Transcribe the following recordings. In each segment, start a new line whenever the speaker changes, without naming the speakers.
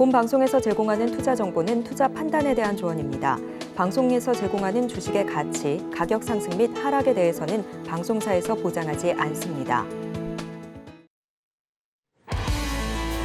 본 방송에서 제공하는 투자 정보는 투자 판단에 대한 조언입니다. 방송에서 제공하는 주식의 가치, 가격 상승 및 하락에 대해서는 방송사에서 보장하지 않습니다.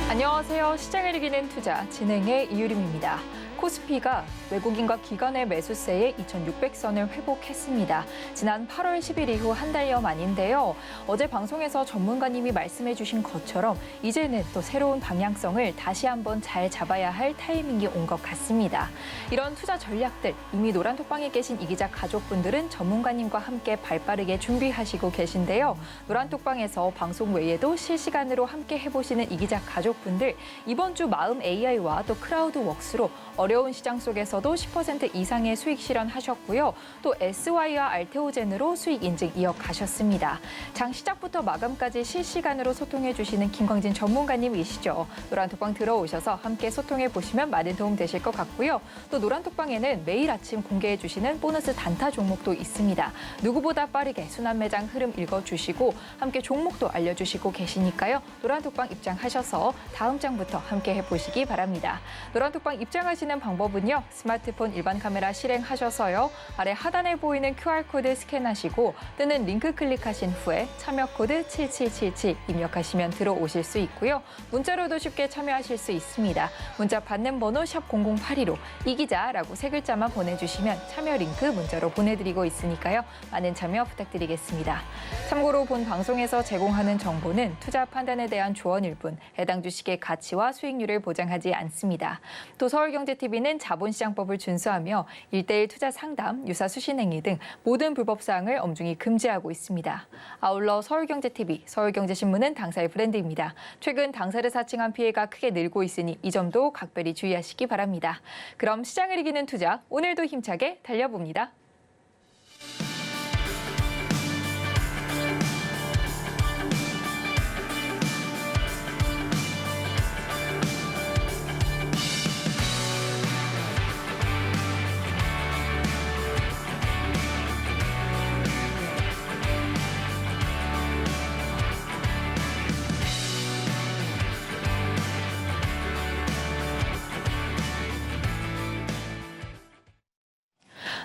안녕하세요. 시장을 이기는 투자 진행의 이유림입니다. 코스피가 외국인과 기관의 매수세에 2,600선을 회복했습니다. 지난 8월 10일 이후 한 달여 만인데요. 어제 방송에서 전문가님이 말씀해 주신 것처럼 이제는 또 새로운 방향성을 다시 한번 잘 잡아야 할 타이밍이 온 것 같습니다. 이런 투자 전략들 이미 노란톡방에 계신 이 기자 가족분들은 전문가님과 함께 발빠르게 준비하시고 계신데요. 노란톡방에서 방송 외에도 실시간으로 함께 해보시는 이 기자 가족분들 이번 주 마음 AI와 또 크라우드웍스로 어려운 시장 속에서도 10% 이상의 수익 실현하셨고요. 또 SY와 알테오젠으로 수익 인증 이어가셨습니다. 장 시작부터 마감까지 실시간으로 소통해 주시는 김광진 전문가님이시죠. 노란톡방 들어오셔서 함께 소통해 보시면 많은 도움 되실 것 같고요. 또 노란톡방에는 매일 아침 공개해 주시는 보너스 단타 종목도 있습니다. 누구보다 빠르게 순환 매장 흐름 읽어주시고 함께 종목도 알려주시고 계시니까요. 노란톡방 입장하셔서 다음 장부터 함께 해보시기 바랍니다. 노란톡방 입장하시는 방법은요. 스마트폰 일반 카메라 실행하셔서요. 아래 하단에 보이는 QR코드 스캔하시고 뜨는 링크 클릭하신 후에 참여 코드 7777 입력하시면 들어오실 수 있고요. 문자로도 쉽게 참여하실 수 있습니다. 문자 받는 번호 샵 0082로 이기자라고 세 글자만 보내주시면 참여 링크 문자로 보내드리고 있으니까요. 많은 참여 부탁드리겠습니다. 참고로 본 방송에서 제공하는 정보는 투자 판단에 대한 조언일 뿐 해당 주식의 가치와 수익률을 보장하지 않습니다. 또 서울경제TV는 자본시장법을 준수하며 1:1 투자 상담, 유사 수신행위 등 모든 불법 사항을 엄중히 금지하고 있습니다. 아울러 서울경제TV, 서울경제신문은 당사의 브랜드입니다. 최근 당사를 사칭한 피해가 크게 늘고 있으니 이 점도 각별히 주의하시기 바랍니다. 그럼 시장을 이기는 투자, 오늘도 힘차게 달려봅니다.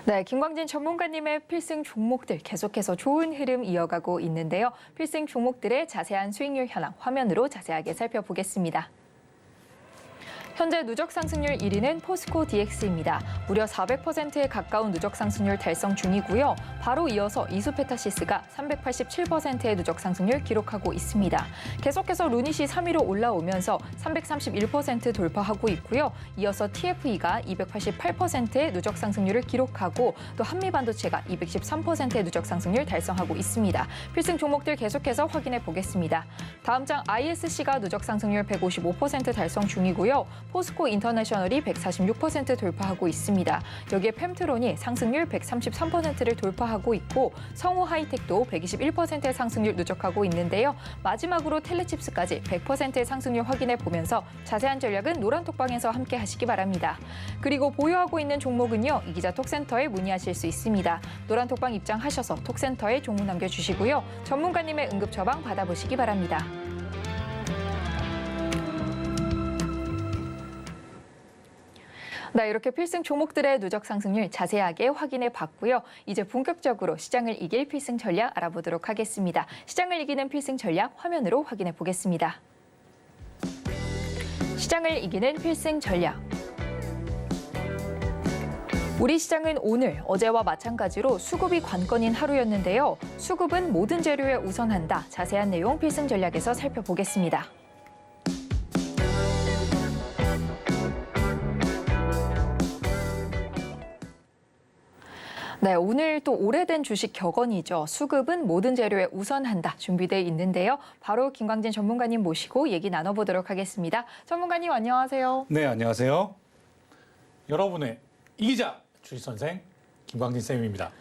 네, 김광진 전문가님의 필승 종목들 계속해서 좋은 흐름 이어가고 있는데요. 필승 종목들의 자세한 수익률 현황 화면으로 자세하게 살펴보겠습니다. 현재 누적 상승률 1위는 포스코 DX입니다. 무려 400%에 가까운 누적 상승률 달성 중이고요. 바로 이어서 이수페타시스가 387%의 누적 상승률 기록하고 있습니다. 계속해서 루닛이 3위로 올라오면서 331% 돌파하고 있고요. 이어서 TFE가 288%의 누적 상승률을 기록하고 또 한미반도체가 213%의 누적 상승률 달성하고 있습니다. 필승 종목들 계속해서 확인해 보겠습니다. 다음 장 ISC가 누적 상승률 155% 달성 중이고요. 포스코 인터내셔널이 146% 돌파하고 있습니다. 여기에 펨트론이 상승률 133%를 돌파하고 있고 성우 하이텍도 121%의 상승률 누적하고 있는데요. 마지막으로 텔레칩스까지 100%의 상승률 확인해 보면서 자세한 전략은 노란톡방에서 함께 하시기 바랍니다. 그리고 보유하고 있는 종목은요. 이기자 톡센터에 문의하실 수 있습니다. 노란톡방 입장하셔서 톡센터에 종목 남겨주시고요. 전문가님의 응급 처방 받아보시기 바랍니다. 네, 이렇게 필승 종목들의 누적 상승률 자세하게 확인해 봤고요. 이제 본격적으로 시장을 이길 필승 전략 알아보도록 하겠습니다. 시장을 이기는 필승 전략 화면으로 확인해 보겠습니다. 시장을 이기는 필승 전략. 우리 시장은 오늘 어제와 마찬가지로 수급이 관건인 하루였는데요. 수급은 모든 재료에 우선한다. 자세한 내용 필승 전략에서 살펴보겠습니다. 네, 오늘 또 오래된 주식 격언이죠. 수급은 모든 재료에 우선한다. 준비되어 있는데요. 바로 김광진 전문가님 모시고 얘기 나눠보도록 하겠습니다. 전문가님 안녕하세요.
네, 안녕하세요. 여러분의 이기자 주식선생 김광진 쌤입니다.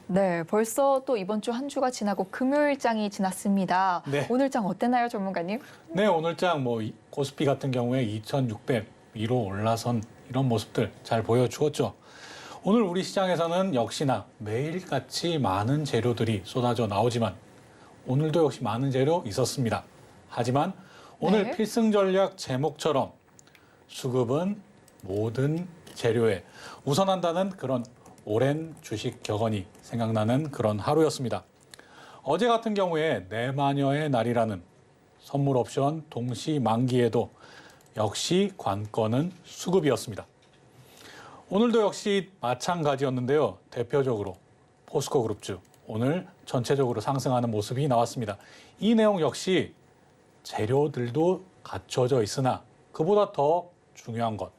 네, 벌써 또 이번 주 한 주가 지나고 금요일장이 지났습니다.
네.
오늘 장 어땠나요, 전문가님?
네, 오늘 장 코스피 같은 경우에 2,600 위로 올라선 이런 모습들 잘 보여주었죠. 오늘 우리 시장에서는 역시나 매일같이 많은 재료들이 쏟아져 나오지만 오늘도 역시 많은 재료 있었습니다. 하지만 오늘
네.
필승 전략 제목처럼 수급은 모든 재료에 우선한다는 그런 오랜 주식 격언이 생각나는 그런 하루였습니다. 어제 같은 경우에 내마녀의 날이라는 선물 옵션 동시 만기에도 역시 관건은 수급이었습니다. 오늘도 역시 마찬가지였는데요. 대표적으로 포스코 그룹주 오늘 전체적으로 상승하는 모습이 나왔습니다. 이 내용 역시 재료들도 갖춰져 있으나 그보다 더 중요한 것,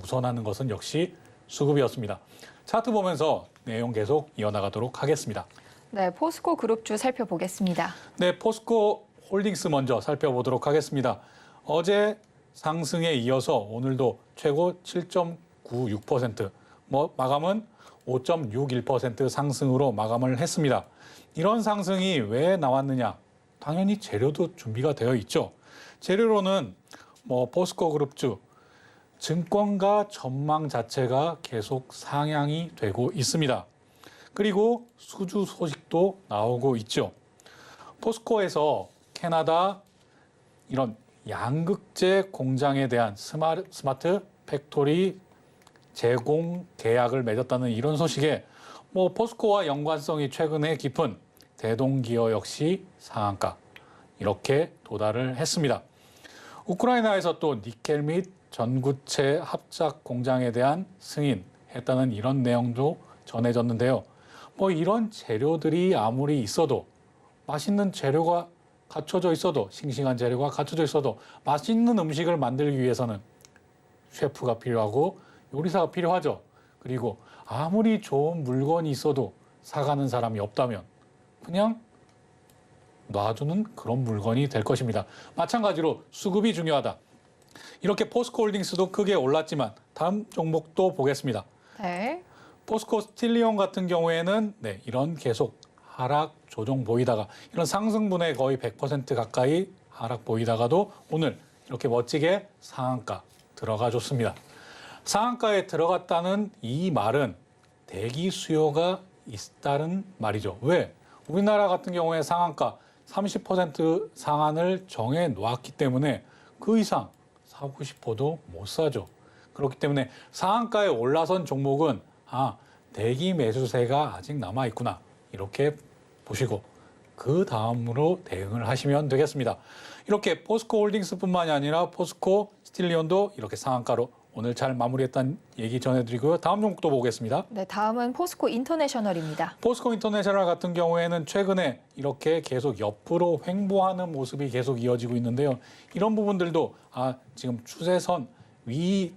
우선하는 것은 역시 수급이었습니다. 차트 보면서 내용 계속 이어나가도록 하겠습니다.
네, 포스코 그룹주 살펴보겠습니다.
네, 포스코 홀딩스 먼저 살펴보도록 하겠습니다. 어제 상승에 이어서 오늘도 최고 7.96%, 마감은 5.61% 상승으로 마감을 했습니다. 이런 상승이 왜 나왔느냐? 당연히 재료도 준비가 되어 있죠. 재료로는 포스코 그룹주 증권가 전망 자체가 계속 상향이 되고 있습니다. 그리고 수주 소식도 나오고 있죠. 포스코에서 캐나다 이런 양극재 공장에 대한 스마트 팩토리 제공 계약을 맺었다는 이런 소식에 포스코와 연관성이 최근에 깊은 대동기어 역시 상한가 이렇게 도달을 했습니다. 우크라이나에서 또 니켈 및 전구체 합작 공장에 대한 승인했다는 이런 내용도 전해졌는데요. 이런 재료들이 아무리 있어도 맛있는 재료가 갖춰져 있어도 싱싱한 재료가 갖춰져 있어도 맛있는 음식을 만들기 위해서는 셰프가 필요하고 요리사가 필요하죠. 그리고 아무리 좋은 물건이 있어도 사가는 사람이 없다면 그냥 놔두는 그런 물건이 될 것입니다. 마찬가지로 수급이 중요하다. 이렇게 포스코 홀딩스도 크게 올랐지만 다음 종목도 보겠습니다.
네.
포스코 스틸리온 같은 경우에는 이런 계속 하락 조정 보이다가 이런 상승분에 거의 100% 가까이 하락 보이다가도 오늘 이렇게 멋지게 상한가 들어가 줬습니다. 상한가에 들어갔다는 이 말은 대기 수요가 있다는 말이죠. 왜? 우리나라 같은 경우에 상한가 30% 상한을 정해 놓았기 때문에 그 이상 사고 싶어도 못 사죠. 그렇기 때문에 상한가에 올라선 종목은 대기 매수세가 아직 남아 있구나 이렇게 보시고 그 다음으로 대응을 하시면 되겠습니다. 이렇게 포스코 홀딩스뿐만이 아니라 포스코 스틸리온도 이렇게 상한가로 오늘 잘 마무리했다는 얘기 전해드리고요. 다음 종목도 보겠습니다.
네, 다음은 포스코 인터내셔널입니다.
포스코 인터내셔널 같은 경우에는 최근에 이렇게 계속 옆으로 횡보하는 모습이 계속 이어지고 있는데요. 이런 부분들도 지금 추세선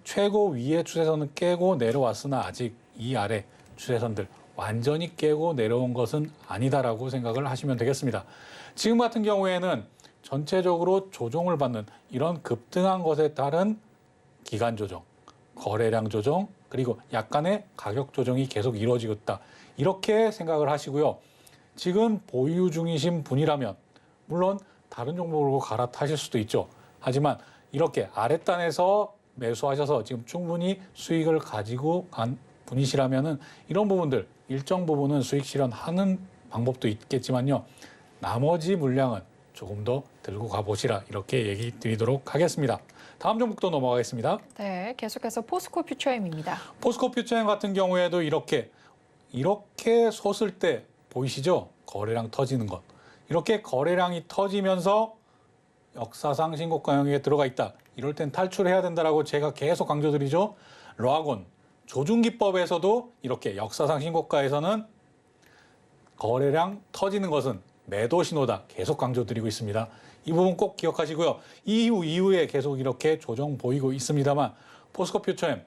최고 위의 추세선은 깨고 내려왔으나 아직 이 아래 추세선들 완전히 깨고 내려온 것은 아니다라고 생각을 하시면 되겠습니다. 지금 같은 경우에는 전체적으로 조정을 받는 이런 급등한 것에 따른 기간 조정, 거래량 조정, 그리고 약간의 가격 조정이 계속 이루어지고 있다. 이렇게 생각을 하시고요. 지금 보유 중이신 분이라면 물론 다른 종목으로 갈아타실 수도 있죠. 하지만 이렇게 아랫단에서 매수하셔서 지금 충분히 수익을 가지고 간 분이시라면은 이런 부분들 일정 부분은 수익 실현하는 방법도 있겠지만요. 나머지 물량은 조금 더 들고 가보시라 이렇게 얘기 드리도록 하겠습니다. 다음 종목도 넘어가겠습니다.
네, 계속해서 포스코 퓨처엠입니다.
포스코 퓨처엠 같은 경우에도 이렇게 솟을 때 보이시죠? 거래량 터지는 것. 이렇게 거래량이 터지면서 역사상 신고가 영역에 들어가 있다. 이럴 땐 탈출해야 된다라고 제가 계속 강조드리죠. 락온 조준기법에서도 이렇게 역사상 신고가에서는 거래량 터지는 것은 매도 신호다. 계속 강조드리고 있습니다. 이 부분 꼭 기억하시고요. 이후에 계속 이렇게 조정 보이고 있습니다만 포스코 퓨처엠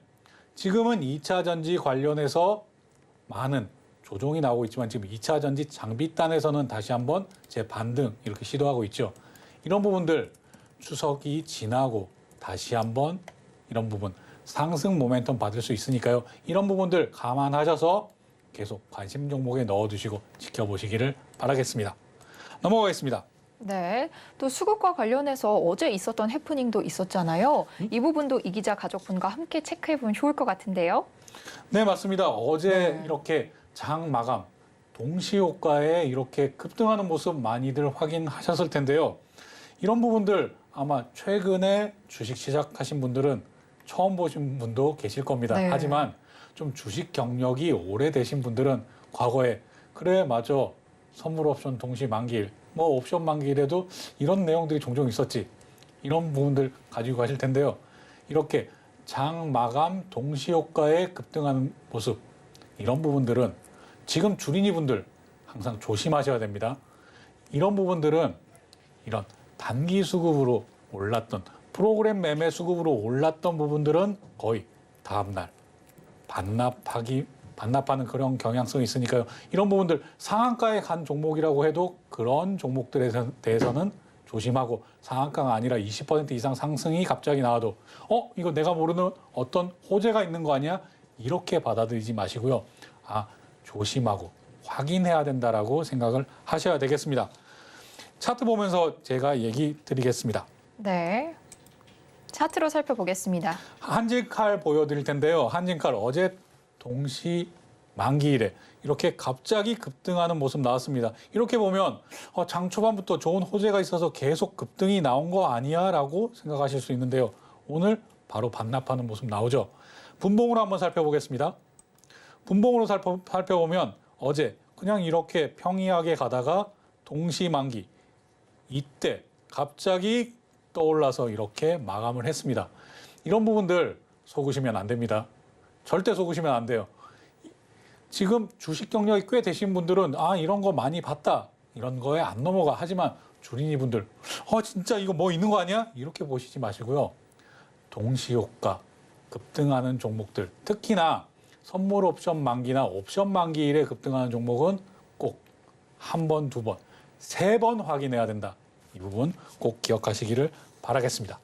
지금은 2차 전지 관련해서 많은 조정이 나오고 있지만 지금 2차 전지 장비단에서는 다시 한번 재반등 이렇게 시도하고 있죠. 이런 부분들 추석이 지나고 다시 한번 이런 부분 상승 모멘텀 받을 수 있으니까요. 이런 부분들 감안하셔서 계속 관심 종목에 넣어두시고 지켜보시기를 바라겠습니다. 넘어가겠습니다.
네, 또 수급과 관련해서 어제 있었던 해프닝도 있었잖아요. 이 부분도 이 기자 가족분과 함께 체크해보면 좋을 것 같은데요.
네, 맞습니다. 어제 이렇게 장 마감 동시효과에 이렇게 급등하는 모습 많이들 확인하셨을 텐데요. 이런 부분들 아마 최근에 주식 시작하신 분들은 처음 보신 분도 계실 겁니다.
네.
하지만 좀 주식 경력이 오래되신 분들은 과거에 그래 맞아 선물 옵션 동시 만기일 뭐 옵션 만기일에도 이런 내용들이 종종 있었지 이런 부분들 가지고 가실 텐데요. 이렇게 장 마감 동시 효과에 급등하는 모습 이런 부분들은 지금 주린이 분들 항상 조심하셔야 됩니다. 이런 부분들은 이런 단기 수급으로 올랐던 프로그램 매매 수급으로 올랐던 부분들은 거의 다음날 반납하는 그런 경향성이 있으니까요. 이런 부분들 상한가에 간 종목이라고 해도 그런 종목들에 대해서는 조심하고 상한가가 아니라 20% 이상 상승이 갑자기 나와도 이거 내가 모르는 어떤 호재가 있는 거 아니야? 이렇게 받아들이지 마시고요. 조심하고 확인해야 된다라고 생각을 하셔야 되겠습니다. 차트 보면서 제가 얘기 드리겠습니다.
네. 차트로 살펴보겠습니다.
한진칼 보여드릴 텐데요. 한진칼 어제 동시 만기일에 이렇게 갑자기 급등하는 모습 나왔습니다. 이렇게 보면 장 초반부터 좋은 호재가 있어서 계속 급등이 나온 거 아니야? 라고 생각하실 수 있는데요. 오늘 바로 반납하는 모습 나오죠. 분봉으로 한번 살펴보겠습니다. 분봉으로 살펴보면 어제 그냥 이렇게 평이하게 가다가 동시 만기 이때 갑자기 떠올라서 이렇게 마감을 했습니다. 이런 부분들 속으시면 안 됩니다. 절대 속으시면 안 돼요. 지금 주식 경력이 꽤 되신 분들은 이런 거 많이 봤다. 이런 거에 안 넘어가. 하지만 주린이 분들 진짜 이거 뭐 있는 거 아니야? 이렇게 보시지 마시고요. 동시효과 급등하는 종목들 특히나 선물 옵션 만기나 옵션 만기일에 급등하는 종목은 꼭 한 번, 두 번, 세 번 확인해야 된다. 이 부분 꼭 기억하시기를 바라겠습니다.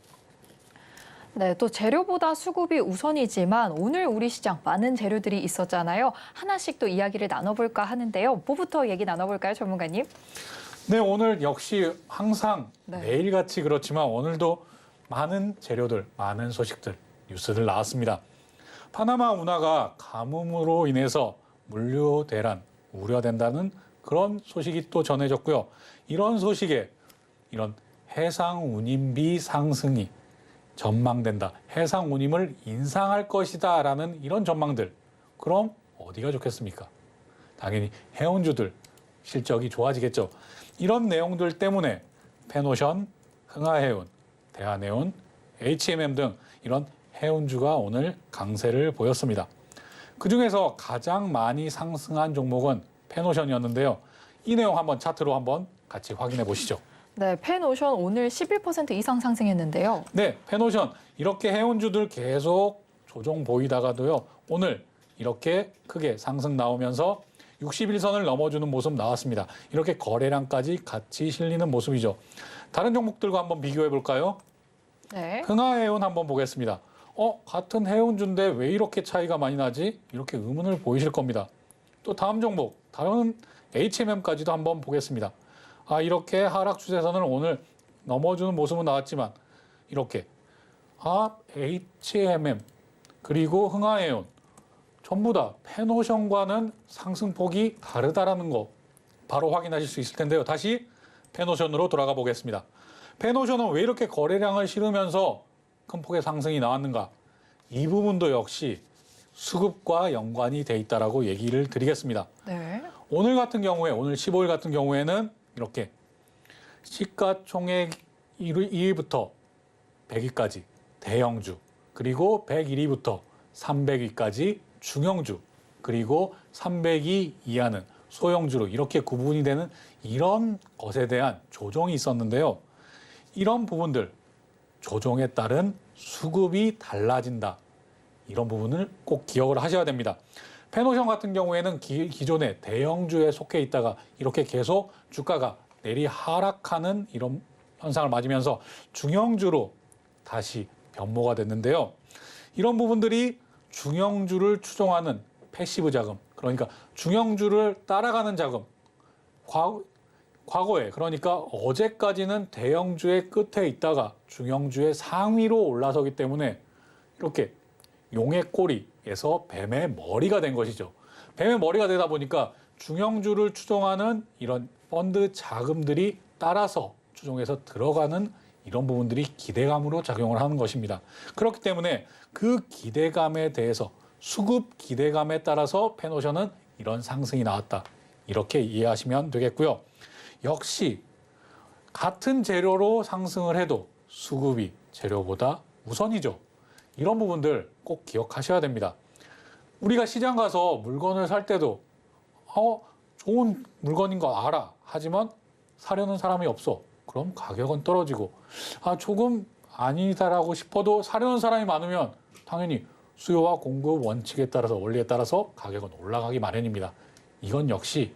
네, 또 재료보다 수급이 우선이지만 오늘 우리 시장 많은 재료들이 있었잖아요. 하나씩 또 이야기를 나눠볼까 하는데요. 뭐부터 얘기 나눠볼까요, 전문가님?
네, 오늘 역시 항상
네.
매일같이 그렇지만 오늘도 많은 재료들, 많은 소식들, 뉴스들 나왔습니다. 파나마 운하가 가뭄으로 인해서 물류 대란 우려된다는 그런 소식이 또 전해졌고요. 이런 소식에 이런 해상 운임비 상승이 전망된다. 해상 운임을 인상할 것이다라는 이런 전망들. 그럼 어디가 좋겠습니까? 당연히 해운주들 실적이 좋아지겠죠. 이런 내용들 때문에 펜오션, 흥하해운, 대한해운, HMM 등 이런 해운주가 오늘 강세를 보였습니다. 그중에서 가장 많이 상승한 종목은 펜오션이었는데요. 이 내용 한번 차트로 한번 같이 확인해 보시죠.
네, 펜오션 오늘 11% 이상 상승했는데요.
네, 펜오션 이렇게 해운주들 계속 조정 보이다가도요. 오늘 이렇게 크게 상승 나오면서 61선을 넘어주는 모습 나왔습니다. 이렇게 거래량까지 같이 실리는 모습이죠. 다른 종목들과 한번 비교해 볼까요?
네.
흥하해운 한번 보겠습니다. 같은 해운주인데 왜 이렇게 차이가 많이 나지? 이렇게 의문을 보이실 겁니다. 또 다음 종목, 다른 HMM까지도 한번 보겠습니다. 이렇게 하락 추세선을 오늘 넘어주는 모습은 나왔지만 이렇게 HMM 그리고 흥하해운 전부 다 펜오션과는 상승폭이 다르다라는 거 바로 확인하실 수 있을 텐데요. 다시 펜오션으로 돌아가 보겠습니다. 펜오션은 왜 이렇게 거래량을 실으면서 큰 폭의 상승이 나왔는가? 이 부분도 역시 수급과 연관이 돼 있다라고 얘기를 드리겠습니다.
네.
오늘 같은 경우에 오늘 15일 같은 경우에는 이렇게 시가총액 1위부터 100위까지 대형주 그리고 101위부터 300위까지 중형주 그리고 300위 이하는 소형주로 이렇게 구분이 되는 이런 것에 대한 조정이 있었는데요. 이런 부분들 조정에 따른 수급이 달라진다. 이런 부분을 꼭 기억을 하셔야 됩니다. 펜오션 같은 경우에는 기존의 대형주에 속해 있다가 이렇게 계속 주가가 내리 하락하는 이런 현상을 맞으면서 중형주로 다시 변모가 됐는데요. 이런 부분들이 중형주를 추종하는 패시브 자금, 그러니까 중형주를 따라가는 자금, 과거에 그러니까 어제까지는 대형주의 끝에 있다가 중형주의 상위로 올라서기 때문에 이렇게 용의 꼬리에서 뱀의 머리가 된 것이죠. 뱀의 머리가 되다 보니까 중형주를 추종하는 이런 펀드 자금들이 따라서 추종해서 들어가는 이런 부분들이 기대감으로 작용을 하는 것입니다. 그렇기 때문에 그 기대감에 대해서 수급 기대감에 따라서 펜오션은 이런 상승이 나왔다. 이렇게 이해하시면 되겠고요. 역시 같은 재료로 상승을 해도 수급이 재료보다 우선이죠. 이런 부분들 꼭 기억하셔야 됩니다. 우리가 시장 가서 물건을 살 때도 좋은 물건인 거 알아. 하지만 사려는 사람이 없어. 그럼 가격은 떨어지고 조금 아니다라고 싶어도 사려는 사람이 많으면 당연히 수요와 공급 원칙에 따라서 원리에 따라서 가격은 올라가기 마련입니다. 이건 역시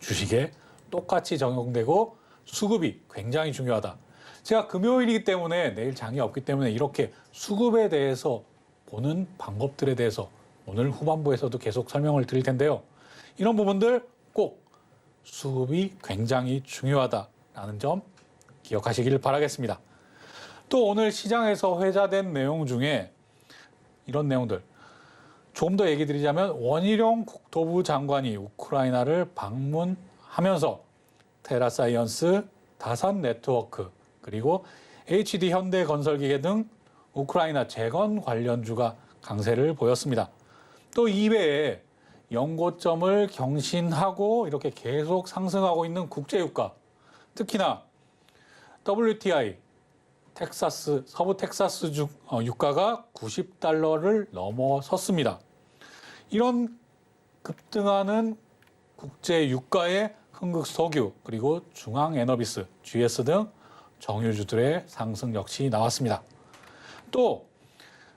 주식에 똑같이 적용되고 수급이 굉장히 중요하다. 제가 금요일이기 때문에 내일 장이 없기 때문에 이렇게 수급에 대해서 보는 방법들에 대해서 오늘 후반부에서도 계속 설명을 드릴 텐데요. 이런 부분들 꼭 수급이 굉장히 중요하다라는 점 기억하시길 바라겠습니다. 또 오늘 시장에서 회자된 내용 중에 이런 내용들 조금 더 얘기 드리자면 원희룡 국토부 장관이 우크라이나를 방문하면서 테라사이언스, 다산네트워크, 그리고 HD 현대건설기계 등 우크라이나 재건 관련주가 강세를 보였습니다. 또 이외에 연고점을 경신하고 이렇게 계속 상승하고 있는 국제유가, 특히나 WTI, 서부 텍사스 유가가 $90를 넘어섰습니다. 이런 급등하는 국제 유가의 흥국석유 그리고 중앙에너비스, GS 등 정유주들의 상승 역시 나왔습니다. 또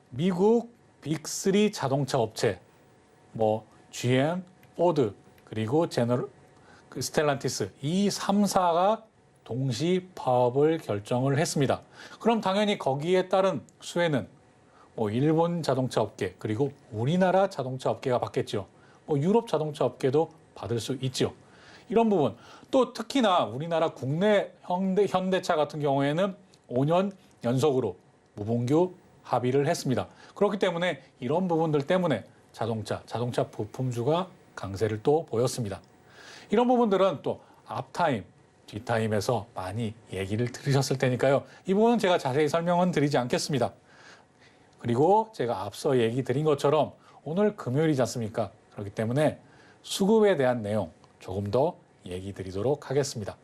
미국 빅3 자동차 업체 GM, 포드 그리고 스텔란티스 이 3사가 동시 파업을 결정을 했습니다. 그럼 당연히 거기에 따른 수혜는 일본 자동차 업계 그리고 우리나라 자동차 업계가 받겠죠. 유럽 자동차 업계도 받을 수 있죠. 이런 부분 또 특히나 우리나라 국내 현대차 같은 경우에는 5년 연속으로 무분교 합의를 했습니다. 그렇기 때문에 이런 부분들 때문에 자동차 부품주가 강세를 또 보였습니다. 이런 부분들은 또 앞타임, 뒷타임에서 많이 얘기를 들으셨을 테니까요. 이 부분은 제가 자세히 설명은 드리지 않겠습니다. 그리고 제가 앞서 얘기 드린 것처럼 오늘 금요일이지 않습니까? 그렇기 때문에 수급에 대한 내용 조금 더 얘기 드리도록 하겠습니다.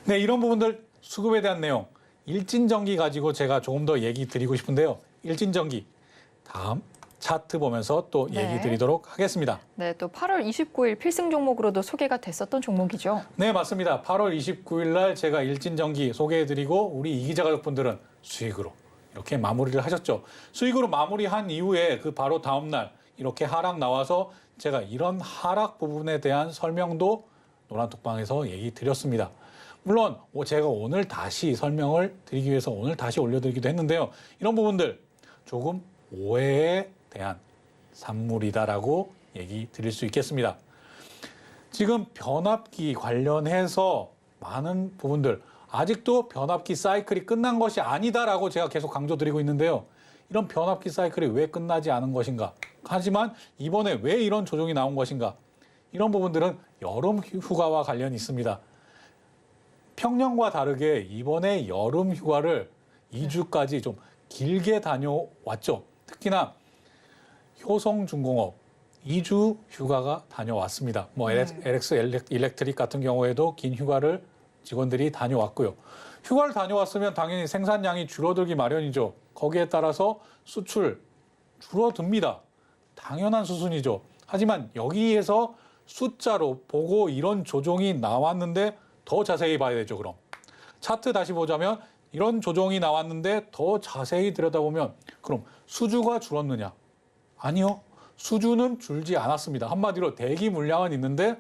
네, 이런 부분들 수급에 대한 내용 일진전기 가지고 제가 조금 더 얘기 드리고 싶은데요. 일진전기 다음 차트 보면서 또 얘기 드리도록 하겠습니다.
네, 또 8월 29일 필승 종목으로도 소개가 됐었던 종목이죠.
네, 맞습니다. 8월 29일 날 제가 일진전기 소개해드리고 우리 이기자 가족분들은 수익으로 이렇게 마무리를 하셨죠. 수익으로 마무리한 이후에 그 바로 다음 날 이렇게 하락 나와서 제가 이런 하락 부분에 대한 설명도 노란톡방에서 얘기 드렸습니다. 물론 제가 오늘 다시 설명을 드리기 위해서 오늘 다시 올려드리기도 했는데요. 이런 부분들 조금 오해에 대한 산물이다라고 얘기 드릴 수 있겠습니다. 지금 변압기 관련해서 많은 부분들 아직도 변압기 사이클이 끝난 것이 아니다라고 제가 계속 강조드리고 있는데요. 이런 변압기 사이클이 왜 끝나지 않은 것인가? 하지만 이번에 왜 이런 조정이 나온 것인가? 이런 부분들은 여름 휴가와 관련이 있습니다. 평년과 다르게 이번에 여름 휴가를 2주까지 좀 길게 다녀왔죠. 특히나 효성중공업 2주 휴가가 다녀왔습니다. LX 일렉트릭 같은 경우에도 긴 휴가를 직원들이 다녀왔고요. 휴가를 다녀왔으면 당연히 생산량이 줄어들기 마련이죠. 거기에 따라서 수출 줄어듭니다. 당연한 수순이죠. 하지만 여기에서 숫자로 보고 이런 조정이 나왔는데 더 자세히 봐야 되죠. 그럼 차트 다시 보자면 이런 조정이 나왔는데 더 자세히 들여다보면 그럼 수주가 줄었느냐? 아니요. 수주는 줄지 않았습니다. 한마디로 대기 물량은 있는데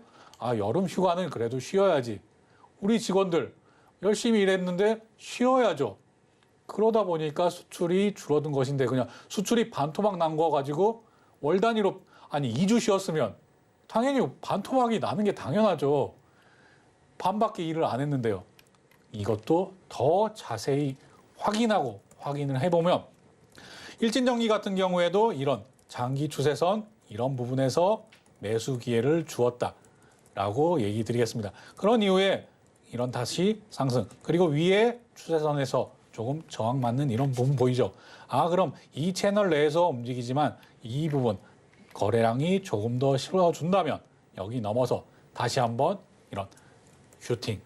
여름 휴가는 그래도 쉬어야지. 우리 직원들 열심히 일했는데 쉬어야죠. 그러다 보니까 수출이 줄어든 것인데 그냥 수출이 반토막 난 거 가지고 월 단위로 2주 쉬었으면 당연히 반토막이 나는 게 당연하죠. 반밖에 일을 안 했는데요. 이것도 더 자세히 확인을 해보면 일진전기 같은 경우에도 이런 장기 추세선 이런 부분에서 매수 기회를 주었다라고 얘기 드리겠습니다. 그런 이후에 이런 다시 상승. 그리고 위에 추세선에서 조금 저항 맞는 이런 부분 보이죠? 그럼 이 채널 내에서 움직이지만 이 부분 거래량이 조금 더 실어준다면 여기 넘어서 다시 한번 이런 슈팅,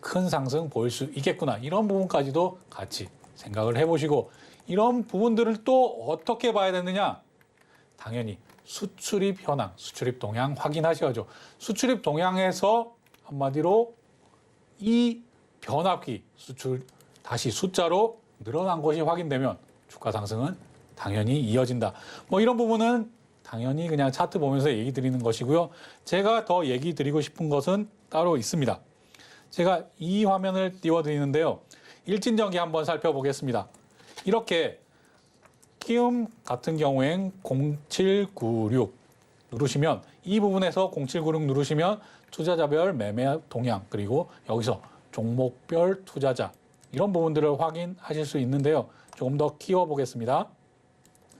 큰 상승 보일 수 있겠구나. 이런 부분까지도 같이 생각을 해보시고 이런 부분들을 또 어떻게 봐야 되느냐? 당연히 수출입 현황, 수출입 동향 확인하셔야죠. 수출입 동향에서 한마디로 이 변압기 수출 다시 숫자로 늘어난 것이 확인되면 주가 상승은 당연히 이어진다. 뭐 이런 부분은 당연히 그냥 차트 보면서 얘기 드리는 것이고요. 제가 더 얘기 드리고 싶은 것은 따로 있습니다. 제가 이 화면을 띄워드리는데요. 일진전기 한번 살펴보겠습니다. 이렇게 키움 같은 경우엔 0796 누르시면 이 부분에서 0796 누르시면 투자자별 매매 동향 그리고 여기서 종목별 투자자 이런 부분들을 확인하실 수 있는데요. 조금 더 키워보겠습니다.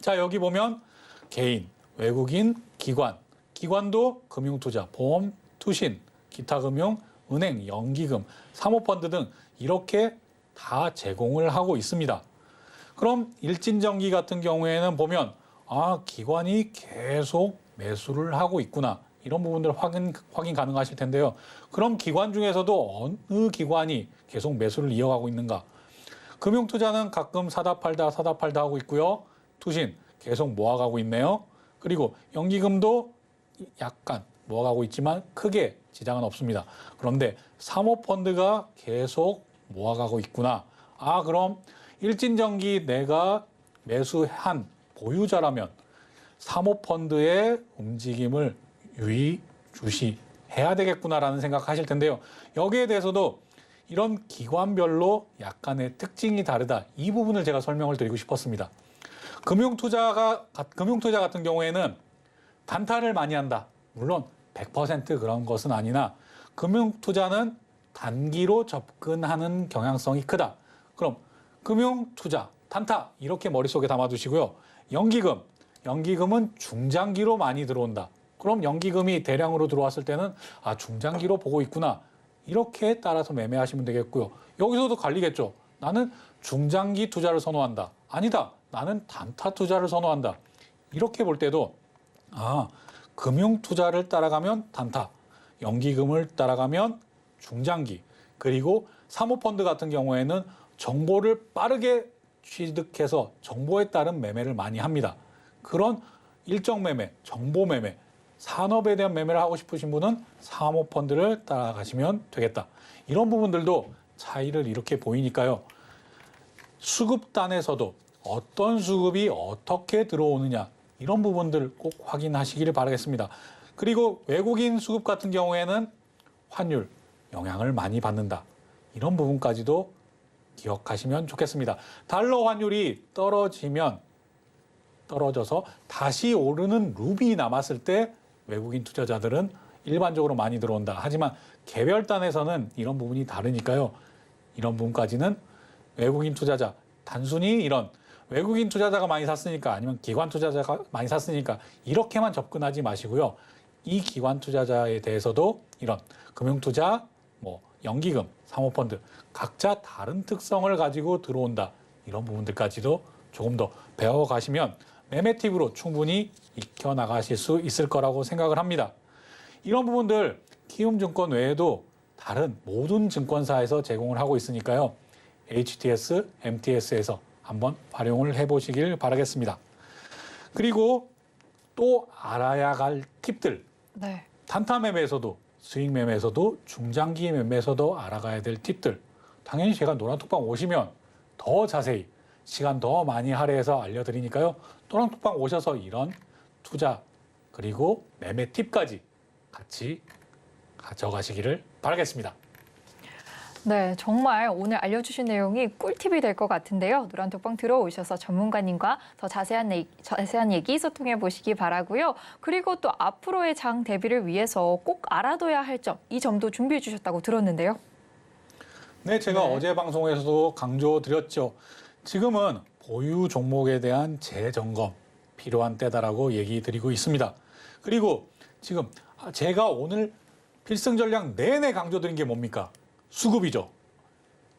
자, 여기 보면 개인, 외국인, 기관, 기관도 금융투자, 보험, 투신, 기타금융, 은행, 연기금, 사모펀드 등 이렇게 다 제공을 하고 있습니다. 그럼 일진전기 같은 경우에는 보면 기관이 계속 매수를 하고 있구나. 이런 부분들 확인 가능하실 텐데요. 그럼 기관 중에서도 어느 기관이 계속 매수를 이어가고 있는가? 금융투자는 가끔 사다 팔다 하고 있고요. 투신 계속 모아가고 있네요. 그리고 연기금도 약간 모아가고 있지만 크게 지장은 없습니다. 그런데 사모펀드가 계속 모아가고 있구나. 그럼 일진전기 내가 매수한 보유자라면 사모펀드의 움직임을 주시해야 되겠구나라는 생각하실 텐데요. 여기에 대해서도 이런 기관별로 약간의 특징이 다르다. 이 부분을 제가 설명을 드리고 싶었습니다. 금융투자 같은 경우에는 단타를 많이 한다. 물론 100% 그런 것은 아니나 금융투자는 단기로 접근하는 경향성이 크다. 그럼 금융투자, 단타 이렇게 머릿속에 담아두시고요. 연기금은 중장기로 많이 들어온다. 그럼 연기금이 대량으로 들어왔을 때는 중장기로 보고 있구나. 이렇게 따라서 매매하시면 되겠고요. 여기서도 갈리겠죠. 나는 중장기 투자를 선호한다. 아니다. 나는 단타 투자를 선호한다. 이렇게 볼 때도 금융 투자를 따라가면 단타, 연기금을 따라가면 중장기, 그리고 사모펀드 같은 경우에는 정보를 빠르게 취득해서 정보에 따른 매매를 많이 합니다. 그런 일정 매매, 정보 매매, 산업에 대한 매매를 하고 싶으신 분은 사모펀드를 따라가시면 되겠다. 이런 부분들도 차이를 이렇게 보이니까요. 수급단에서도 어떤 수급이 어떻게 들어오느냐 이런 부분들 꼭 확인하시기를 바라겠습니다. 그리고 외국인 수급 같은 경우에는 환율 영향을 많이 받는다. 이런 부분까지도 기억하시면 좋겠습니다. 달러 환율이 떨어져서 다시 오르는 루비 남았을 때 외국인 투자자들은 일반적으로 많이 들어온다. 하지만 개별단에서는 이런 부분이 다르니까요. 이런 부분까지는 외국인 투자자, 단순히 이런 외국인 투자자가 많이 샀으니까 아니면 기관 투자자가 많이 샀으니까 이렇게만 접근하지 마시고요. 이 기관 투자자에 대해서도 이런 금융투자, 연기금, 사모펀드 각자 다른 특성을 가지고 들어온다. 이런 부분들까지도 조금 더 배워가시면 매매 팁으로 충분히 익혀나가실 수 있을 거라고 생각을 합니다. 이런 부분들 키움증권 외에도 다른 모든 증권사에서 제공을 하고 있으니까요. HTS, MTS에서 한번 활용을 해보시길 바라겠습니다. 그리고 또 알아야 할 팁들.
네.
단타 매매에서도 수익 매매에서도 중장기 매매에서도 알아가야 될 팁들. 당연히 제가 노란톡방 오시면 더 자세히 시간 더 많이 할애해서 알려드리니까요. 노란톡방 오셔서 이런 투자 그리고 매매 팁까지 같이 가져가시기를 바라겠습니다.
네, 정말 오늘 알려주신 내용이 꿀팁이 될 것 같은데요. 노란톡방 들어오셔서 전문가님과 더 자세한 얘기 소통해 보시기 바라고요. 그리고 또 앞으로의 장 대비를 위해서 꼭 알아둬야 할 점, 이 점도 준비해 주셨다고 들었는데요.
네, 제가 어제 방송에서도 강조드렸죠. 지금은 보유 종목에 대한 재점검 필요한 때다라고 얘기 드리고 있습니다. 그리고 지금 제가 오늘 필승 전략 내내 강조드린 게 뭡니까? 수급이죠.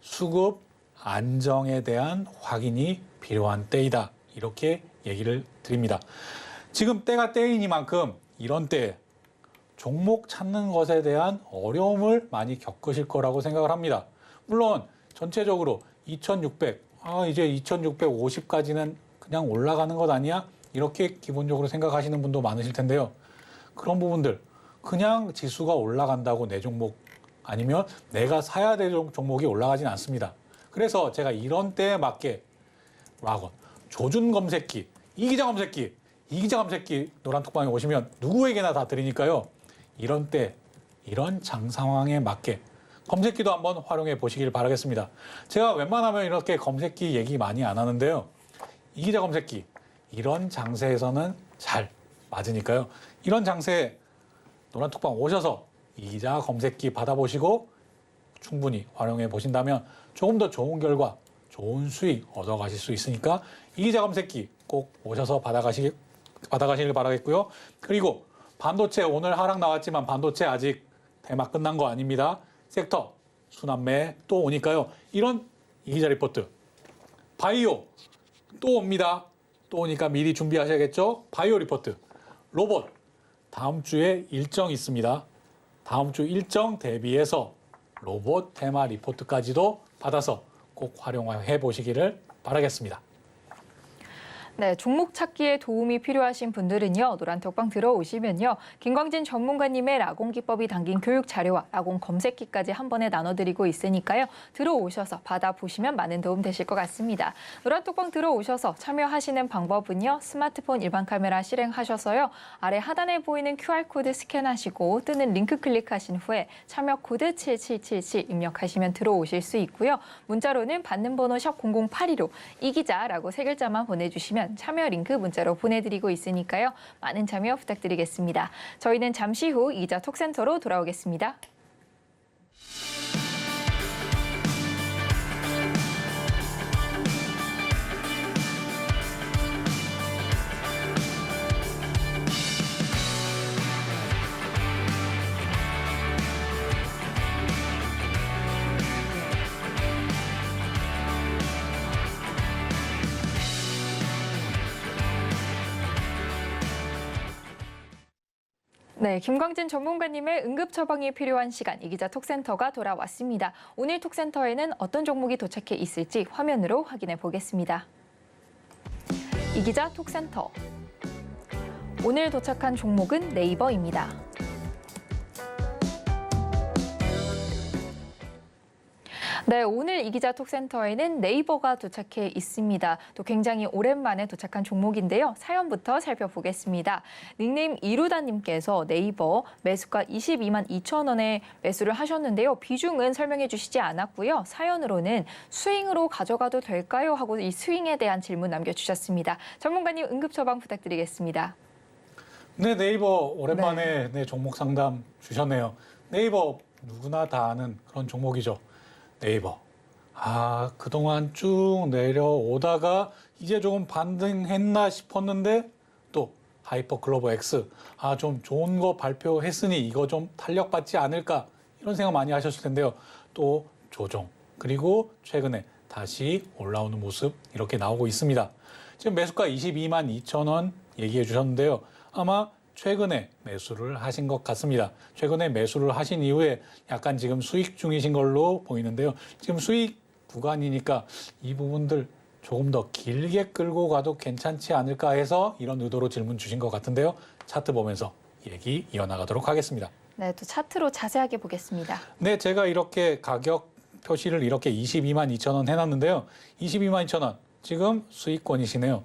수급 안정에 대한 확인이 필요한 때이다. 이렇게 얘기를 드립니다. 지금 때가 때이니만큼 이런 때에 종목 찾는 것에 대한 어려움을 많이 겪으실 거라고 생각을 합니다. 물론 전체적으로 2600, 이제 2650까지는 그냥 올라가는 것 아니야? 이렇게 기본적으로 생각하시는 분도 많으실 텐데요. 그런 부분들, 그냥 지수가 올라간다고 내 종목 아니면 내가 사야 될 종목이 올라가진 않습니다. 그래서 제가 이런 때에 맞게 조준 검색기, 이기자 검색기 노란톡방에 오시면 누구에게나 다 드리니까요. 이런 때, 이런 장 상황에 맞게 검색기도 한번 활용해 보시길 바라겠습니다. 제가 웬만하면 이렇게 검색기 얘기 많이 안 하는데요. 이기자 검색기, 이런 장세에서는 잘 맞으니까요. 이런 장세에 노란톡방 오셔서 이기자 검색기 받아보시고 충분히 활용해 보신다면 조금 더 좋은 결과, 좋은 수익 얻어가실 수 있으니까 이기자 검색기 꼭 오셔서 받아가시길 바라겠고요. 그리고 반도체 오늘 하락 나왔지만 반도체 아직 대막 끝난 거 아닙니다. 섹터 순환매 또 오니까요. 이런 이기자 리포트. 바이오 또 옵니다. 또 오니까 미리 준비하셔야겠죠. 바이오 리포트. 로봇 다음 주에 일정 있습니다. 다음 주 일정 대비해서 로봇 테마 리포트까지도 받아서 꼭 활용해 보시기를 바라겠습니다.
네, 종목 찾기에 도움이 필요하신 분들은요, 노란톡방 들어오시면요, 김광진 전문가님의 라공 기법이 담긴 교육 자료와 라공 검색기까지 한 번에 나눠드리고 있으니까요, 들어오셔서 받아보시면 많은 도움 되실 것 같습니다. 노란톡방 들어오셔서 참여하시는 방법은요, 스마트폰 일반 카메라 실행하셔서요, 아래 하단에 보이는 QR코드 스캔하시고 뜨는 링크 클릭하신 후에 참여 코드 7777 입력하시면 들어오실 수 있고요, 문자로는 받는 번호 샵 0082로 이기자라고 세 글자만 보내주시면 참여 링크 문자로 보내드리고 있으니까요. 많은 참여 부탁드리겠습니다. 저희는 잠시 후 이기자 톡센터로 돌아오겠습니다. 네, 김광진 전문가님의 응급 처방이 필요한 시간 이기자 톡센터가 돌아왔습니다. 오늘 톡센터에는 어떤 종목이 도착해 있을지 화면으로 확인해 보겠습니다. 이기자 톡센터. 오늘 도착한 종목은 네이버입니다. 네, 오늘 이기자 톡센터에는 네이버가 도착해 있습니다. 또 굉장히 오랜만에 도착한 종목인데요. 사연부터 살펴보겠습니다. 닉네임 이루다님께서 네이버 매수가 22만 2천 원에 매수를 하셨는데요. 비중은 설명해 주시지 않았고요. 사연으로는 스윙으로 가져가도 될까요? 하고 이 스윙에 대한 질문 남겨주셨습니다. 전문가님 응급 처방 부탁드리겠습니다.
네, 네이버 오랜만에 네, 종목 상담 주셨네요. 네이버 누구나 다 아는 그런 종목이죠. 네이버. 그동안 쭉 내려오다가 이제 조금 반등했나 싶었는데 또 하이퍼글로벌 X. 좀 좋은 거 발표했으니 이거 좀 탄력받지 않을까 이런 생각 많이 하셨을 텐데요. 또 조정. 그리고 최근에 다시 올라오는 모습 이렇게 나오고 있습니다. 지금 매수가 22만 2천 원 얘기해 주셨는데요. 아마 최근에 매수를 하신 것 같습니다. 최근에 매수를 하신 이후에 약간 지금 수익 중이신 걸로 보이는데요. 지금 수익 구간이니까 이 부분들 조금 더 길게 끌고 가도 괜찮지 않을까 해서 이런 의도로 질문 주신 것 같은데요. 차트 보면서 얘기 이어나가도록 하겠습니다.
네, 또 차트로 자세하게 보겠습니다.
네, 제가 이렇게 가격 표시를 이렇게 22만 2천 원 해놨는데요. 22만 2천 원 지금 수익권이시네요.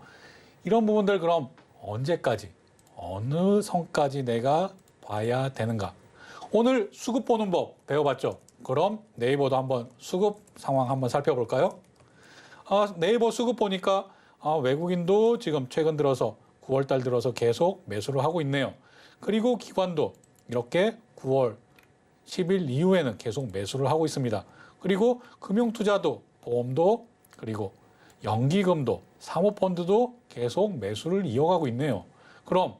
이런 부분들 그럼 언제까지 어느 선까지 내가 봐야 되는가? 오늘 수급 보는 법 배워봤죠? 그럼 네이버도 한번 수급 상황 한번 살펴볼까요? 네이버 수급 보니까 외국인도 지금 최근 들어서 9월 달 들어서 계속 매수를 하고 있네요. 그리고 기관도 이렇게 9월 10일 이후에는 계속 매수를 하고 있습니다. 그리고 금융투자도 보험도 그리고 연기금도 사모펀드도 계속 매수를 이어가고 있네요. 그럼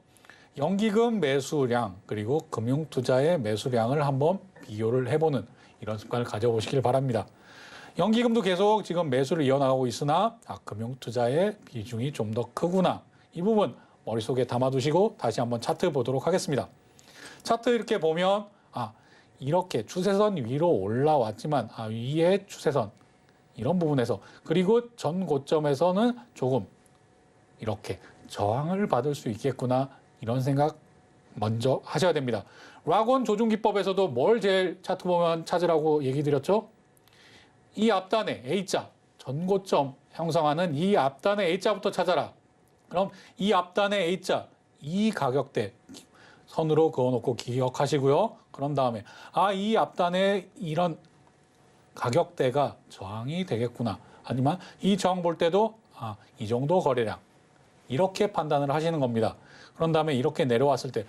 연기금 매수량 그리고 금융투자의 매수량을 한번 비교를 해보는 이런 습관을 가져보시길 바랍니다. 연기금도 계속 지금 매수를 이어나가고 있으나 금융투자의 비중이 좀 더 크구나. 이 부분 머릿속에 담아두시고 다시 한번 차트 보도록 하겠습니다. 차트 이렇게 보면 이렇게 추세선 위로 올라왔지만 위에 추세선 이런 부분에서 그리고 전 고점에서는 조금 이렇게 저항을 받을 수 있겠구나 이런 생각 먼저 하셔야 됩니다. 락원 조준기법에서도 뭘 제일 차트 보면 찾으라고 얘기 드렸죠? 이 앞단에 A자, 전고점 형성하는 이 앞단의 A자부터 찾아라. 그럼 이 앞단의 A자, 이 가격대 선으로 그어놓고 기억하시고요. 그런 다음에 이 앞단에 이런 가격대가 저항이 되겠구나. 하지만 이 저항 볼 때도 이 정도 거래량 이렇게 판단을 하시는 겁니다. 그런 다음에 이렇게 내려왔을 때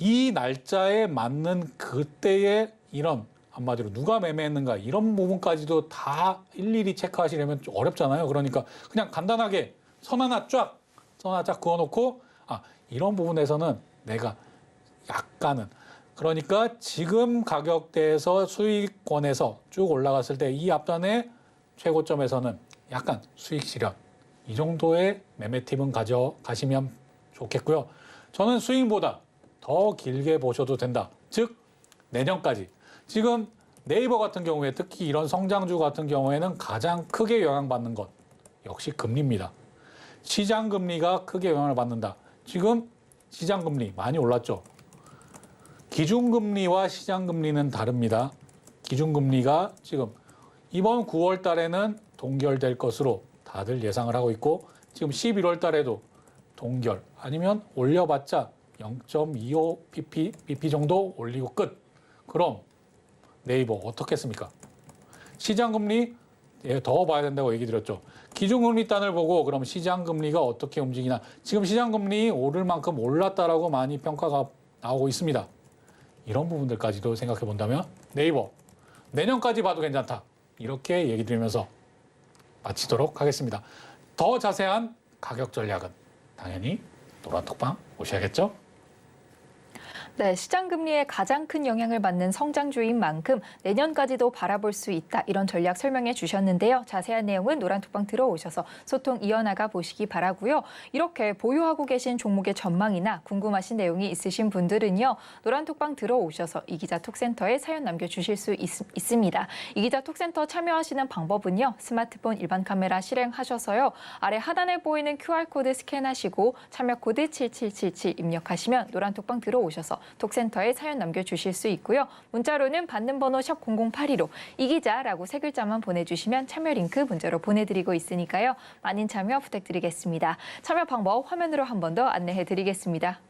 이 날짜에 맞는 그때의 이런 한마디로 누가 매매했는가 이런 부분까지도 다 일일이 체크하시려면 좀 어렵잖아요. 그러니까 그냥 간단하게 선 하나 쫙 그어놓고 이런 부분에서는 내가 약간은 그러니까 지금 가격대에서 수익권에서 쭉 올라갔을 때 이 앞단의 최고점에서는 약간 수익 실현 이 정도의 매매팁은 가져가시면 좋겠고요. 저는 스윙보다 더 길게 보셔도 된다. 즉 내년까지. 지금 네이버 같은 경우에 특히 이런 성장주 같은 경우에는 가장 크게 영향받는 것 역시 금리입니다. 시장 금리가 크게 영향을 받는다. 지금 시장 금리 많이 올랐죠. 기준금리와 시장 금리는 다릅니다. 기준금리가 지금 이번 9월 달에는 동결될 것으로 다들 예상을 하고 있고 지금 11월 달에도 동결 아니면 올려봤자 0.25bp 정도 올리고 끝. 그럼 네이버 어떻겠습니까? 시장금리 더 봐야 된다고 얘기 드렸죠. 기준금리 단을 보고 그럼 시장금리가 어떻게 움직이나. 지금 시장금리 오를 만큼 올랐다라고 많이 평가가 나오고 있습니다. 이런 부분들까지도 생각해 본다면 네이버 내년까지 봐도 괜찮다. 이렇게 얘기 드리면서 마치도록 하겠습니다. 더 자세한 가격 전략은 당연히 노란톡방 오셔야겠죠?
네, 시장 금리에 가장 큰 영향을 받는 성장주인 만큼 내년까지도 바라볼 수 있다. 이런 전략 설명해 주셨는데요. 자세한 내용은 노란톡방 들어오셔서 소통 이어나가 보시기 바라고요. 이렇게 보유하고 계신 종목의 전망이나 궁금하신 내용이 있으신 분들은요. 노란톡방 들어오셔서 이기자 톡센터에 사연 남겨주실 수 있습니다. 이기자 톡센터 참여하시는 방법은요. 스마트폰 일반 카메라 실행하셔서요. 아래 하단에 보이는 QR코드 스캔하시고 참여 코드 7777 입력하시면 노란톡방 들어오셔서 톡센터에 사연 남겨주실 수 있고요. 문자로는 받는 번호 샵 0082로 이기자라고 세 글자만 보내주시면 참여 링크 문자로 보내드리고 있으니까요. 많은 참여 부탁드리겠습니다. 참여 방법 화면으로 한 번 더 안내해드리겠습니다.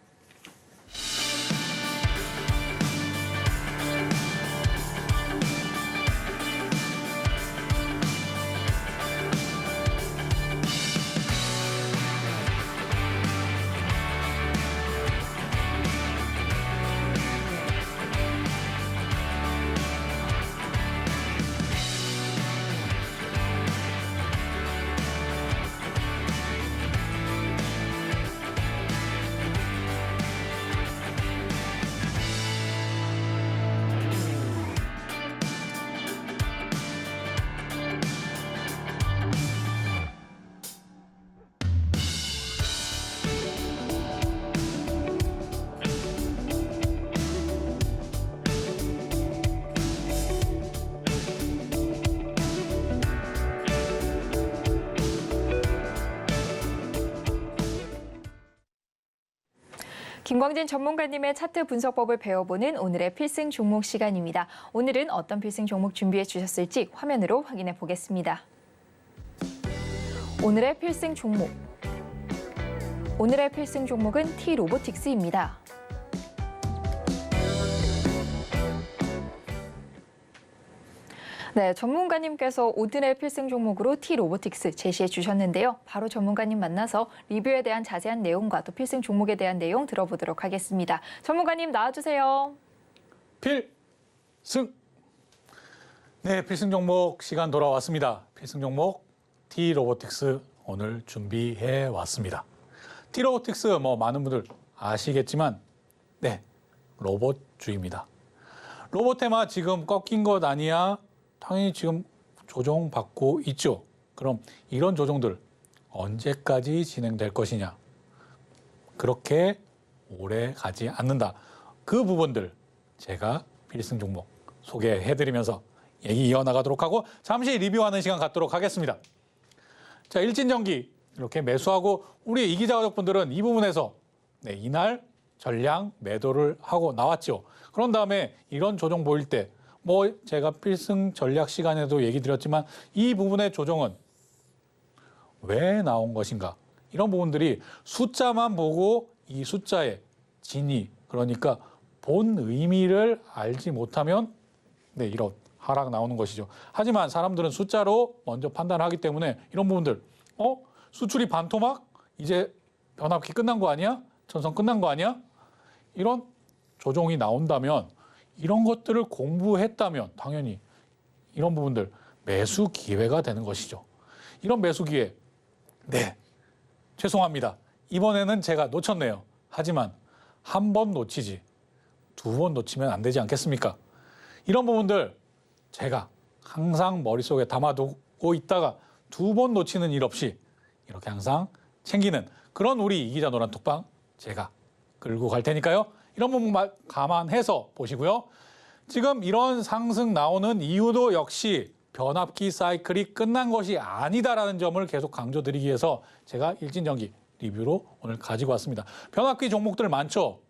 김광진 전문가님의 차트 분석법을 배워보는 오늘의 필승 종목 시간입니다. 오늘은 어떤 필승 종목 준비해 주셨을지 화면으로 확인해 보겠습니다. 오늘의 필승 종목. 오늘의 필승 종목은 T-로보틱스입니다. 네, 전문가님께서 오늘의 필승 종목으로 T-로보틱스 제시해 주셨는데요. 바로 전문가님 만나서 리뷰에 대한 자세한 내용과 또 필승 종목에 대한 내용 들어보도록 하겠습니다. 전문가님 나와주세요.
필승! 네, 필승 종목 시간 돌아왔습니다. 필승 종목 T-로보틱스 오늘 준비해 왔습니다. T-로보틱스 많은 분들 아시겠지만 네, 로봇주입니다. 로보테마 지금 꺾인 것 아니야? 당연히 지금 조정받고 있죠. 그럼 이런 조정들 언제까지 진행될 것이냐? 그렇게 오래 가지 않는다. 그 부분들 제가 필승 종목 소개해드리면서 얘기 이어나가도록 하고 잠시 리뷰하는 시간 갖도록 하겠습니다. 자, 일진전기 이렇게 매수하고 우리 이기자 가족분들은 이 부분에서 이날 전량 매도를 하고 나왔죠. 그런 다음에 이런 조정 보일 때 뭐 제가 필승 전략 시간에도 얘기 드렸지만 이 부분의 조정은 왜 나온 것인가? 이런 부분들이 숫자만 보고 이 숫자의 진위, 그러니까 본 의미를 알지 못하면 이런 하락 나오는 것이죠. 하지만 사람들은 숫자로 먼저 판단하기 때문에 이런 부분들, 수출이 반토막? 이제 변압기 끝난 거 아니야? 전선 끝난 거 아니야? 이런 조정이 나온다면 이런 것들을 공부했다면 당연히 이런 부분들 매수 기회가 되는 것이죠. 이런 매수 기회, 죄송합니다. 이번에는 제가 놓쳤네요. 하지만 한 번 놓치지 두 번 놓치면 안 되지 않겠습니까? 이런 부분들 제가 항상 머릿속에 담아두고 있다가 두 번 놓치는 일 없이 이렇게 항상 챙기는 그런 우리 이기자 노란톡방 제가 끌고 갈 테니까요. 이런 부분 감안해서 보시고요. 지금 이런 상승 나오는 이유도 역시 변압기 사이클이 끝난 것이 아니다라는 점을 계속 강조드리기 위해서 제가 일진전기 리뷰로 오늘 가지고 왔습니다. 변압기 종목들 많죠?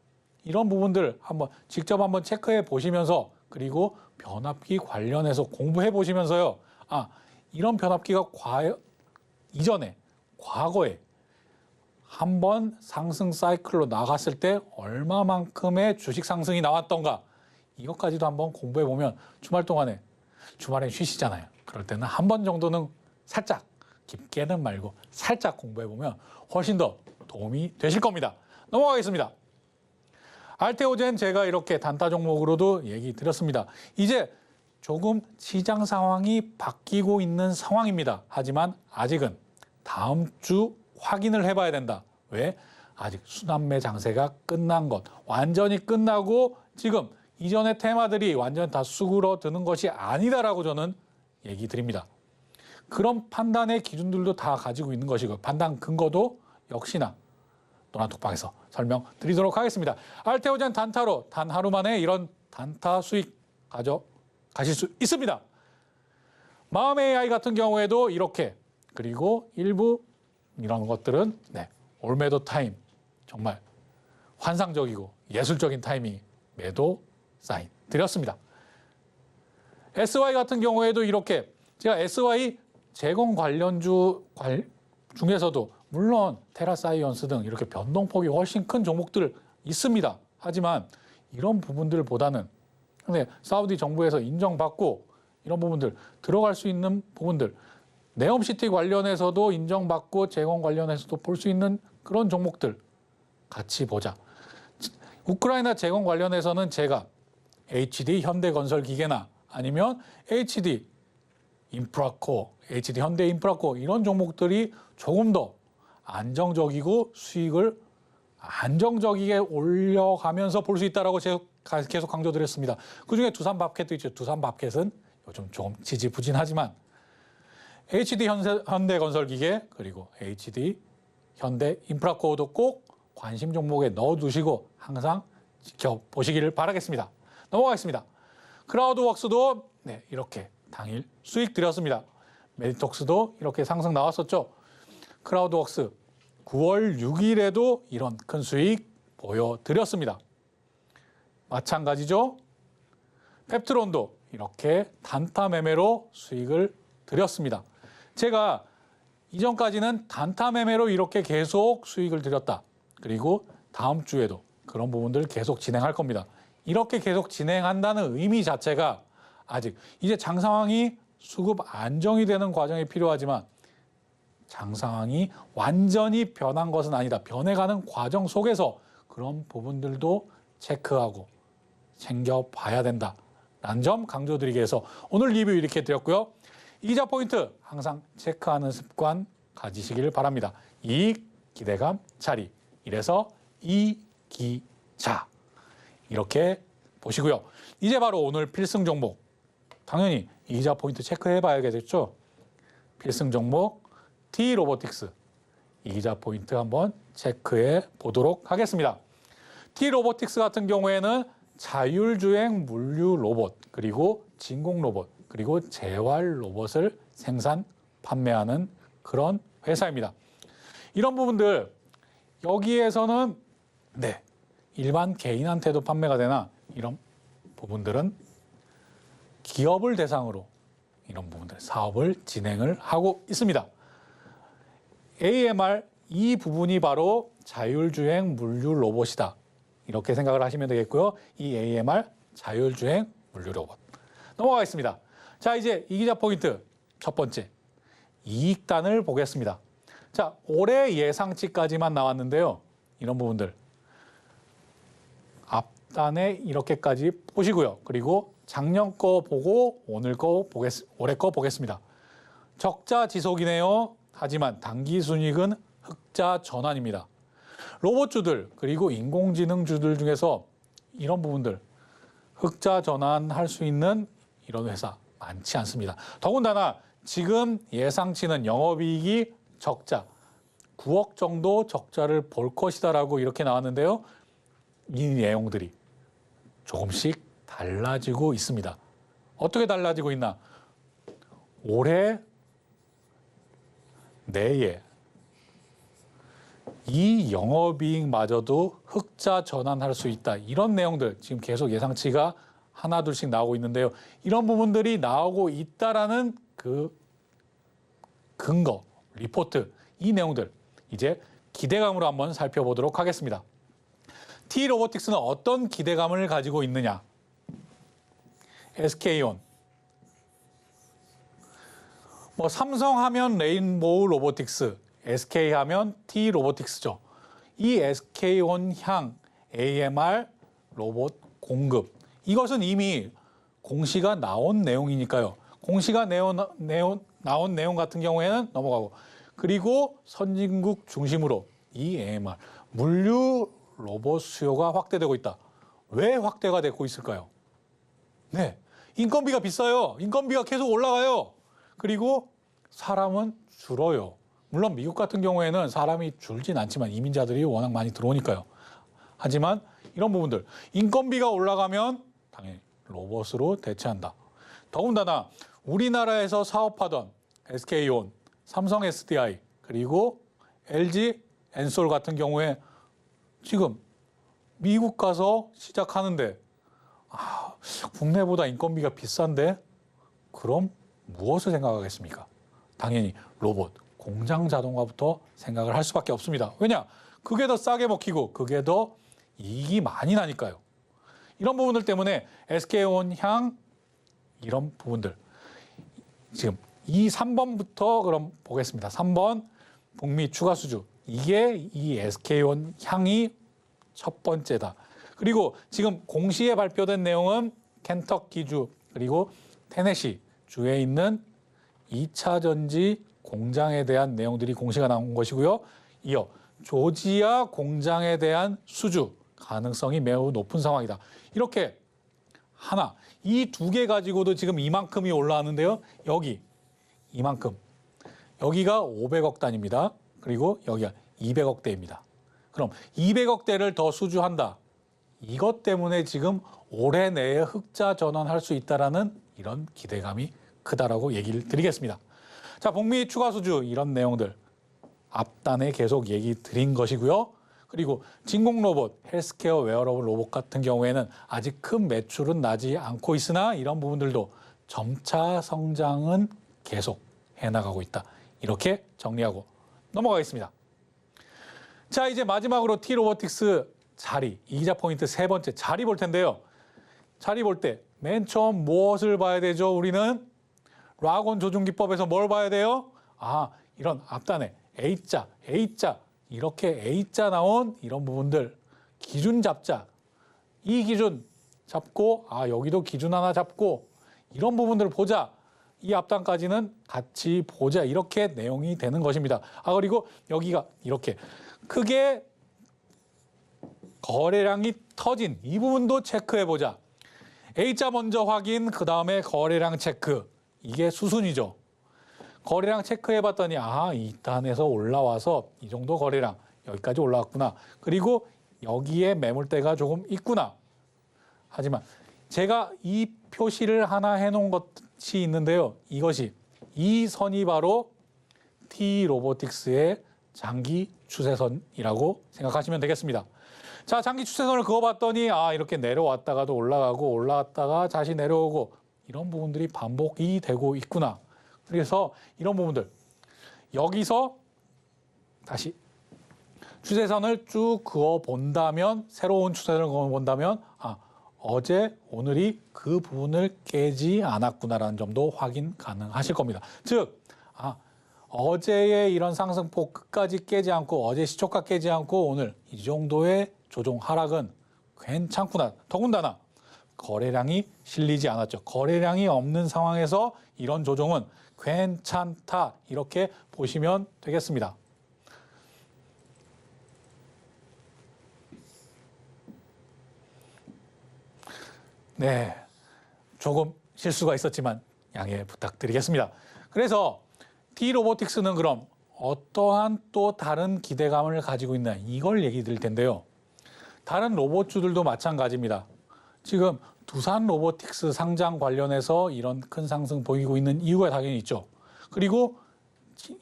이런 부분들 직접 한번 체크해 보시면서 그리고 변압기 관련해서 공부해 보시면서요. 이런 변압기가 과거에 한번 상승 사이클로 나갔을 때 얼마만큼의 주식 상승이 나왔던가 이것까지도 한번 공부해 보면 주말엔 쉬시잖아요. 그럴 때는 한 번 정도는 살짝 깊게는 말고 살짝 공부해 보면 훨씬 더 도움이 되실 겁니다. 넘어가겠습니다. 알테오젠 제가 이렇게 단타 종목으로도 얘기 드렸습니다. 이제 조금 시장 상황이 바뀌고 있는 상황입니다. 하지만 아직은 다음 주 확인을 해봐야 된다. 왜? 아직 순환매 장세가 끝난 것, 완전히 끝나고 지금 이전의 테마들이 완전히 다 수그러드는 것이 아니다라고 저는 얘기 드립니다. 그런 판단의 기준들도 다 가지고 있는 것이고 판단 근거도 역시나 노란톡방에서 설명드리도록 하겠습니다. 알테오젠 단타로 단 하루 만에 이런 단타 수익 가져가실 수 있습니다. 마음 AI 같은 경우에도 이렇게 그리고 일부 이런 것들은 올매도 타임 정말 환상적이고 예술적인 타이밍 매도 사인 드렸습니다. SY 같은 경우에도 이렇게 제가 SY 제공 관련주 중에서도 물론 테라사이언스 등 이렇게 변동폭이 훨씬 큰 종목들 있습니다. 하지만 이런 부분들보다는 사우디 정부에서 인정받고 이런 부분들 들어갈 수 있는 부분들 네옴시티 관련해서도 인정받고 제공 관련해서도 볼 수 있는 그런 종목들 같이 보자. 우크라이나 제공 관련해서는 제가 HD 현대건설기계나 아니면 HD 인프라코, HD 현대인프라코 이런 종목들이 조금 더 안정적이고 수익을 안정적이게 올려가면서 볼 수 있다라고 제가 계속 강조드렸습니다. 그중에 두산밥켓도 있죠. 두산밥켓은 요즘 조금 지지부진하지만 HD 현대건설기계 그리고 HD 현대인프라코도 꼭 관심 종목에 넣어두시고 항상 지켜보시기를 바라겠습니다. 넘어가겠습니다. 크라우드웍스도 이렇게 당일 수익 드렸습니다. 메디톡스도 이렇게 상승 나왔었죠. 크라우드웍스 9월 6일에도 이런 큰 수익 보여드렸습니다. 마찬가지죠. 펩트론도 이렇게 단타 매매로 수익을 드렸습니다. 제가 이전까지는 단타 매매로 이렇게 계속 수익을 드렸다. 그리고 다음 주에도 그런 부분들 계속 진행할 겁니다. 이렇게 계속 진행한다는 의미 자체가 아직 이제 장 상황이 수급 안정이 되는 과정이 필요하지만 장 상황이 완전히 변한 것은 아니다. 변해가는 과정 속에서 그런 부분들도 체크하고 챙겨봐야 된다라는 점 강조드리기 위해서 오늘 리뷰 이렇게 드렸고요. 이자 포인트 항상 체크하는 습관 가지시기를 바랍니다. 이익, 기대감, 차리. 이래서 이기자. 이렇게 보시고요. 이제 바로 오늘 필승 종목. 당연히 이자 포인트 체크해 봐야겠죠. 필승 종목 T-로보틱스. 이자 포인트 한번 체크해 보도록 하겠습니다. T-로보틱스 같은 경우에는 자율주행 물류 로봇, 그리고 진공 로봇, 그리고 재활 로봇을 생산, 판매하는 그런 회사입니다. 이런 부분들 여기에서는 네, 일반 개인한테도 판매가 되나 이런 부분들은 기업을 대상으로 이런 부분들 사업을 진행을 하고 있습니다. AMR 이 부분이 바로 자율주행 물류 로봇이다. 이렇게 생각을 하시면 되겠고요. 이 AMR 자율주행 물류 로봇. 넘어가겠습니다. 자, 이제 이기자 포인트 첫 번째. 이익단을 보겠습니다. 자, 올해 예상치까지만 나왔는데요. 이런 부분들. 앞단에 이렇게까지 보시고요. 그리고 작년 거 보고 올해 거 보겠습니다. 적자 지속이네요. 하지만 단기 순이익은 흑자 전환입니다. 로봇주들 그리고 인공지능주들 중에서 이런 부분들 흑자 전환할 수 있는 이런 회사 많지 않습니다. 더군다나 지금 예상치는 영업이익이 적자 9억 정도 적자를 볼 것이다라고 이렇게 나왔는데요. 이 내용들이 조금씩 달라지고 있습니다. 어떻게 달라지고 있나? 올해 내에 이 영업이익마저도 흑자 전환할 수 있다. 이런 내용들 지금 계속 예상치가 하나 둘씩 나오고 있는데요. 이런 부분들이 나오고 있다라는 그 근거, 리포트, 이 내용들 이제 기대감으로 한번 살펴보도록 하겠습니다. T-로보틱스는 어떤 기대감을 가지고 있느냐? SK온, 삼성 하면 레인보우 로보틱스, SK 하면 T-로보틱스죠. 이 SK온 향 AMR 로봇 공급. 이것은 이미 공시가 나온 내용이니까요. 공시가 나온 내용 같은 경우에는 넘어가고, 그리고 선진국 중심으로 이 AMR 물류 로봇 수요가 확대되고 있다. 왜 확대가 되고 있을까요? 네, 인건비가 비싸요. 인건비가 계속 올라가요. 그리고 사람은 줄어요. 물론 미국 같은 경우에는 사람이 줄진 않지만 이민자들이 워낙 많이 들어오니까요. 하지만 이런 부분들, 인건비가 올라가면 당연히 로봇으로 대체한다. 더군다나 우리나라에서 사업하던 SK온, 삼성 SDI, 그리고 LG 엔솔 같은 경우에 지금 미국 가서 시작하는데 국내보다 인건비가 비싼데 그럼 무엇을 생각하겠습니까? 당연히 로봇, 공장 자동화부터 생각을 할 수밖에 없습니다. 왜냐? 그게 더 싸게 먹히고 그게 더 이익이 많이 나니까요. 이런 부분들 때문에 SK온 향 이런 부분들 지금 이 3번부터 그럼 보겠습니다. 3번 북미 추가 수주. 이게 이 SK온 향이 첫 번째다. 그리고 지금 공시에 발표된 내용은 켄터키주 그리고 테네시 주에 있는 2차 전지 공장에 대한 내용들이 공시가 나온 것이고요. 이어 조지아 공장에 대한 수주 가능성이 매우 높은 상황이다. 이렇게 하나, 이 두 개 가지고도 지금 이만큼이 올라왔는데요. 여기 이만큼. 여기가 500억 단입니다. 그리고 여기가 200억 대입니다. 그럼 200억 대를 더 수주한다. 이것 때문에 지금 올해 내에 흑자 전환할 수 있다라는 이런 기대감이 크다라고 얘기를 드리겠습니다. 자, 북미 추가 수주 이런 내용들 앞단에 계속 얘기 드린 것이고요. 그리고 진공 로봇, 헬스케어 웨어러블 로봇 같은 경우에는 아직 큰 매출은 나지 않고 있으나 이런 부분들도 점차 성장은 계속 해나가고 있다. 이렇게 정리하고 넘어가겠습니다. 자, 이제 마지막으로 T-로보틱스 자리, 이기자 포인트 세 번째 자리 볼 텐데요. 자리 볼 때 맨 처음 무엇을 봐야 되죠? 우리는 락온 조준기법에서 뭘 봐야 돼요? 이런 앞단에 A자, A자, 이렇게 A자 나온 이런 부분들 기준 잡자. 이 기준 잡고 여기도 기준 하나 잡고 이런 부분들을 보자. 이 앞단까지는 같이 보자. 이렇게 내용이 되는 것입니다. 그리고 여기가 이렇게 크게 거래량이 터진 이 부분도 체크해 보자. A자 먼저 확인, 그 다음에 거래량 체크. 이게 수순이죠. 거래량 체크해봤더니 이 단에서 올라와서 이 정도 거래량 여기까지 올라왔구나. 그리고 여기에 매물대가 조금 있구나. 하지만 제가 이 표시를 하나 해놓은 것이 있는데요. 이 선이 바로 T-로보틱스의 장기 추세선이라고 생각하시면 되겠습니다. 자, 장기 추세선을 그어봤더니 이렇게 내려왔다가도 올라가고 올라갔다가 다시 내려오고 이런 부분들이 반복이 되고 있구나. 그래서 이런 부분들 여기서 다시 추세선을 쭉 그어 본다면 새로운 추세선을 그어 본다면 어제 오늘이 그 부분을 깨지 않았구나라는 점도 확인 가능하실 겁니다. 즉 어제의 이런 상승폭 끝까지 깨지 않고 어제 시초가 깨지 않고 오늘 이 정도의 조정 하락은 괜찮구나. 더군다나 거래량이 실리지 않았죠. 거래량이 없는 상황에서 이런 조정은 괜찮다. 이렇게 보시면 되겠습니다. 네, 조금 실수가 있었지만 양해 부탁드리겠습니다. 그래서 T-로보틱스는 그럼 어떠한 또 다른 기대감을 가지고 있나 이걸 얘기 드릴 텐데요. 다른 로봇주들도 마찬가지입니다. 지금 두산 로보틱스 상장 관련해서 이런 큰 상승 보이고 있는 이유가 당연히 있죠. 그리고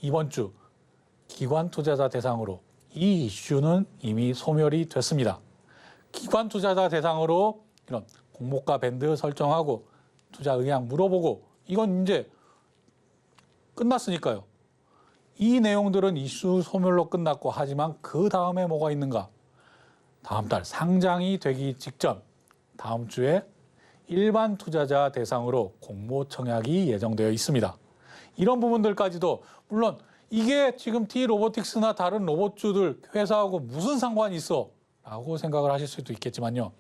이번 주 기관 투자자 대상으로 이 이슈는 이미 소멸이 됐습니다. 기관 투자자 대상으로 이런 공모가 밴드 설정하고 투자 의향 물어보고 이건 이제 끝났으니까요. 이 내용들은 이슈 소멸로 끝났고 하지만 그 다음에 뭐가 있는가? 다음 달 상장이 되기 직전 다음 주에 일반 투자자 대상으로 공모 청약이 예정되어 있습니다. 이런 부분들까지도 물론 이게 지금 T-로보틱스나 다른 로봇주들 회사하고 무슨 상관이 있어? 라고 생각을 하실 수도 있겠지만요.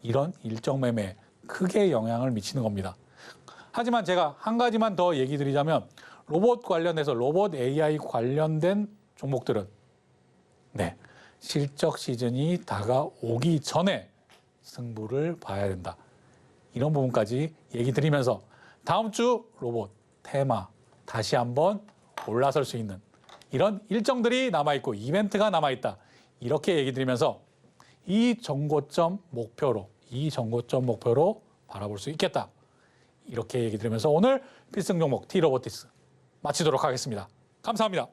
이런 일정 매매에 크게 영향을 미치는 겁니다. 하지만 제가 한 가지만 더 얘기 드리자면 로봇 관련해서 로봇 AI 관련된 종목들은 실적 시즌이 다가오기 전에 승부를 봐야 된다. 이런 부분까지 얘기 드리면서 다음 주 로봇 테마 다시 한번 올라설 수 있는 이런 일정들이 남아있고 이벤트가 남아있다. 이렇게 얘기 드리면서 이 정고점 목표로 바라볼 수 있겠다. 이렇게 얘기 드리면서 오늘 필승 종목 T-로보틱스 마치도록 하겠습니다. 감사합니다.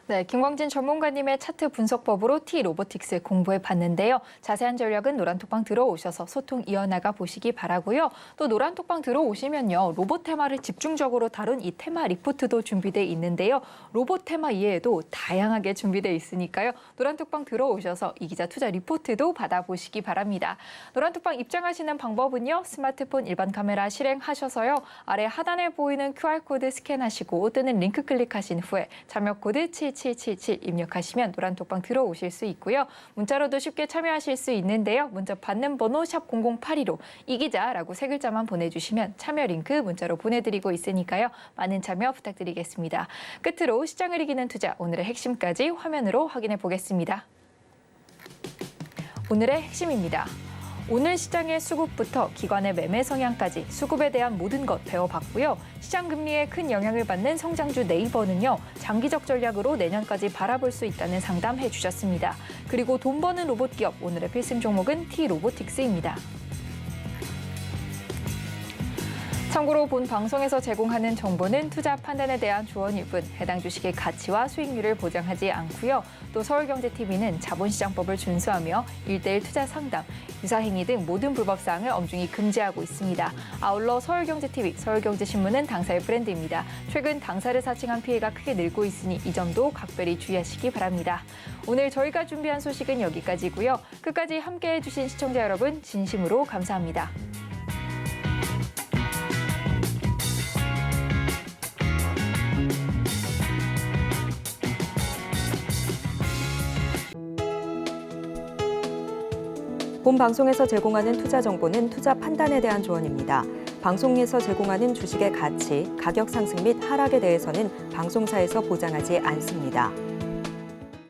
네, 김광진 전문가님의 차트 분석법으로 T-로보틱스 공부해 봤는데요. 자세한 전략은 노란톡방 들어오셔서 소통 이어나가 보시기 바라고요. 또 노란톡방 들어오시면요. 로봇 테마를 집중적으로 다룬 이 테마 리포트도 준비돼 있는데요. 로봇 테마 이외에도 다양하게 준비돼 있으니까요. 노란톡방 들어오셔서 이 기자 투자 리포트도 받아보시기 바랍니다. 노란톡방 입장하시는 방법은요. 스마트폰 일반 카메라 실행하셔서요. 아래 하단에 보이는 QR코드 스캔하시고 뜨는 링크 클릭하신 후에 참여 코드 7777 입력하시면 노란톡방 들어오실 수 있고요. 문자로도 쉽게 참여하실 수 있는데요. 문자 받는 번호 샵 0082로 이기자라고 세 글자만 보내주시면 참여 링크 문자로 보내드리고 있으니까요. 많은 참여 부탁드리겠습니다. 끝으로 시장을 이기는 투자 오늘의 핵심까지 화면으로 확인해 보겠습니다. 오늘의 핵심입니다. 오늘 시장의 수급부터 기관의 매매 성향까지 수급에 대한 모든 것 배워봤고요. 시장 금리에 큰 영향을 받는 성장주 네이버는요. 장기적 전략으로 내년까지 바라볼 수 있다는 상담해 주셨습니다. 그리고 돈 버는 로봇 기업 오늘의 필승 종목은 T-로보틱스입니다. 참고로 본 방송에서 제공하는 정보는 투자 판단에 대한 조언일 뿐 해당 주식의 가치와 수익률을 보장하지 않고요. 또 서울경제TV는 자본시장법을 준수하며 1:1 투자 상담, 유사행위 등 모든 불법사항을 엄중히 금지하고 있습니다. 아울러 서울경제TV, 서울경제신문은 당사의 브랜드입니다. 최근 당사를 사칭한 피해가 크게 늘고 있으니 이 점도 각별히 주의하시기 바랍니다. 오늘 저희가 준비한 소식은 여기까지고요. 끝까지 함께해 주신 시청자 여러분 진심으로 감사합니다.
본 방송에서 제공하는 투자 정보는 투자 판단에 대한 조언입니다. 방송에서 제공하는 주식의 가치, 가격 상승 및 하락에 대해서는 방송사에서 보장하지 않습니다.